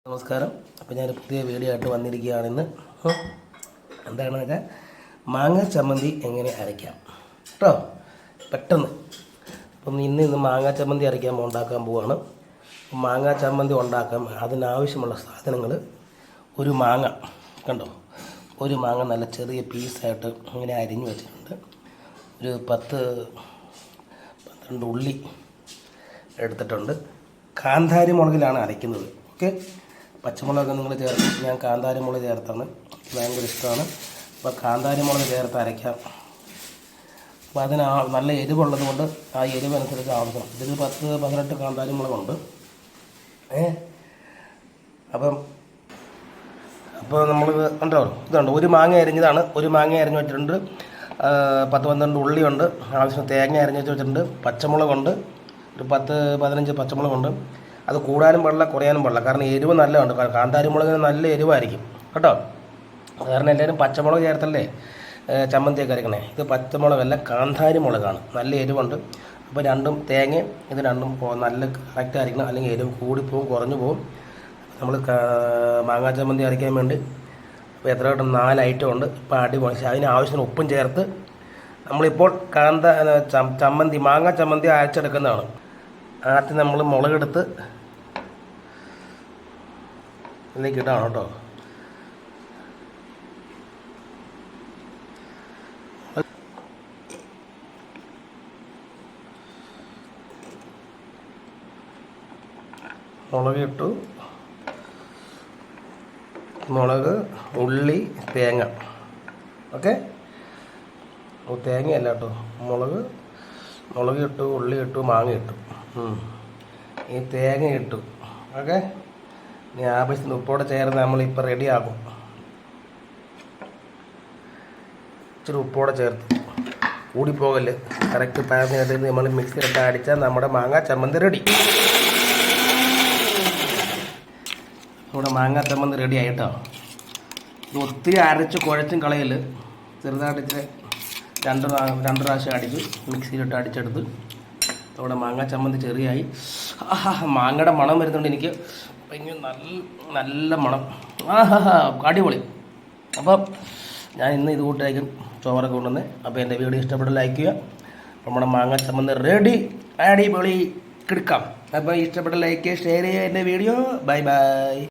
നമസ്കാരം. അപ്പോൾ ഞാൻ പുതിയ വീഡിയോ ആയിട്ട് വന്നിരിക്കുകയാണെന്ന്. എന്താണെന്ന് വെച്ചാൽ മാങ്ങ ചമ്മന്തി എങ്ങനെ അരയ്ക്കാം കേട്ടോ, പെട്ടെന്ന്. അപ്പം ഇന്ന് മാങ്ങ ചമ്മന്തി ഉണ്ടാക്കാൻ പോവുകയാണ്. മാങ്ങ ചമ്മന്തി ഉണ്ടാക്കാൻ അതിനാവശ്യമുള്ള സാധനങ്ങൾ: ഒരു മാങ്ങ കണ്ടോ, ഒരു മാങ്ങ നല്ല ചെറിയ പീസായിട്ട് ഇങ്ങനെ അരിഞ്ഞു വെച്ചിട്ടുണ്ട്. ഒരു 10-12 ഉള്ളി എടുത്തിട്ടുണ്ട്. കാന്താരി മുളകിലാണ് അരയ്ക്കുന്നത്. ഓക്കെ, പച്ചമുളകൊക്കെ നിങ്ങൾ ചേർത്ത്, ഞാൻ കാന്താരി മുളക് ചേർത്താണ്, ഭയങ്കര ഇഷ്ടമാണ്. അപ്പോൾ കാന്താരി മുളക് ചേർത്ത് അരയ്ക്കാം. അപ്പോൾ അതിന് നല്ല എരിവുള്ളത് കൊണ്ട് ആ എരിവനുസരിച്ച് ആവശ്യം. ഇതിൽ 10-18 കാന്താരി മുളകുണ്ട്. അപ്പോൾ നമ്മൾ കണ്ടോ, ഇതുണ്ട്, ഒരു മാങ്ങ അരിഞ്ഞതാണ്. ഒരു മാങ്ങ അരിഞ്ഞ് വെച്ചിട്ടുണ്ട്. 10-12 ഉള്ളിയുണ്ട്, ആവശ്യം തേങ്ങ അരിഞ്ഞ് വെച്ചിട്ടുണ്ട്. പച്ചമുളകുണ്ട്, ഒരു 10-15 പച്ചമുളകുണ്ട്. അത് കൂടാനും പാടില്ല, കുറയാനും പാടില്ല. കാരണം എരിവ് നല്ലതുണ്ട്. കാന്താരി മുളകിന് നല്ല എരിവായിരിക്കും കേട്ടോ. കാരണം എല്ലാവരും പച്ചമുളക് ചേർത്തല്ലേ ചമ്മന്തിയൊക്കെ അരക്കണേ. ഇത് പച്ചമുളകല്ല, കാന്താരി മുളകാണ്. നല്ല എരിവുണ്ട്. അപ്പോൾ തേങ്ങ ഇത് രണ്ടും നല്ല കറക്റ്റ് അരയ്ക്കണം, അല്ലെങ്കിൽ എരിവ് കൂടിപ്പോവും, കുറഞ്ഞു പോവും. നമ്മൾ മാങ്ങാ ചമ്മന്തി അരയ്ക്കാൻ വേണ്ടി ഇപ്പോൾ എത്ര കിട്ടും, 4 ഐറ്റം ഉണ്ട്. ഇപ്പോൾ അടിപൊളി. അതിന് ആവശ്യത്തിന് ഉപ്പും ചേർത്ത് നമ്മളിപ്പോൾ ചമ്മന്തി, മാങ്ങാ ചമ്മന്തി അരച്ചെടുക്കുന്നതാണ്. ആദ്യം നമ്മൾ മുളകെടുത്ത് ഇതിലേക്ക് ഇടാണ് കേട്ടോ. മുളക് ഇട്ടു, മുളക്, ഉള്ളി, തേങ്ങ. ഓക്കെ, തേങ്ങയല്ല കേട്ടോ, മുളക് ഇട്ടു, ഉള്ളി ഇട്ടു, മാങ്ങ ഇട്ടു, ഈ തേങ്ങ ഇട്ടു. ഓക്കെ, ഇനി ആവശ്യത്തിന് ഉപ്പോടെ ചേർന്ന് നമ്മളിപ്പോൾ റെഡിയാക്കും. ഇച്ചിരി ഉപ്പോടെ ചേർത്ത്, കൂടിപ്പോകല്, കറക്റ്റ് പാകത്തിനകത്ത് നമ്മൾ മിക്സിയിലിട്ട് അടിച്ചാൽ നമ്മുടെ മാങ്ങാ ചമ്മന്തി റെഡി. നമ്മുടെ മാങ്ങാ ചമ്മന്തി റെഡി ആയിട്ടോ. ഇത് ഒത്തിരി അരച്ച് കുഴച്ചും കളയൽ, ചെറുതായിട്ട് 2 പ്രാവശ്യം അടിച്ച് മിക്സിയിലിട്ട് അടിച്ചെടുത്ത് നമ്മുടെ മാങ്ങാ ചമ്മന്തി ചെറിയായി. മാങ്ങയുടെ മണം വരുന്നുണ്ട് എനിക്ക്, ഭയങ്കര നല്ല മണം. അടിപൊളി. അപ്പം ഞാൻ ഇന്ന് ഇത് കൂട്ടായിരിക്കും ചോറൊക്കെ കൊണ്ടുവന്ന്. അപ്പോൾ എൻ്റെ വീഡിയോ ഇഷ്ടപ്പെട്ട ലൈക്ക് ചെയ്യുക. നമ്മുടെ മാങ്ങാ ചമ്മന്തി റെഡി, അടിപൊളി കിടക്കാം. അപ്പോൾ ഇഷ്ടപ്പെട്ട ലൈക്ക് ഷെയർ ചെയ്യുക എൻ്റെ വീഡിയോ. Bye bye.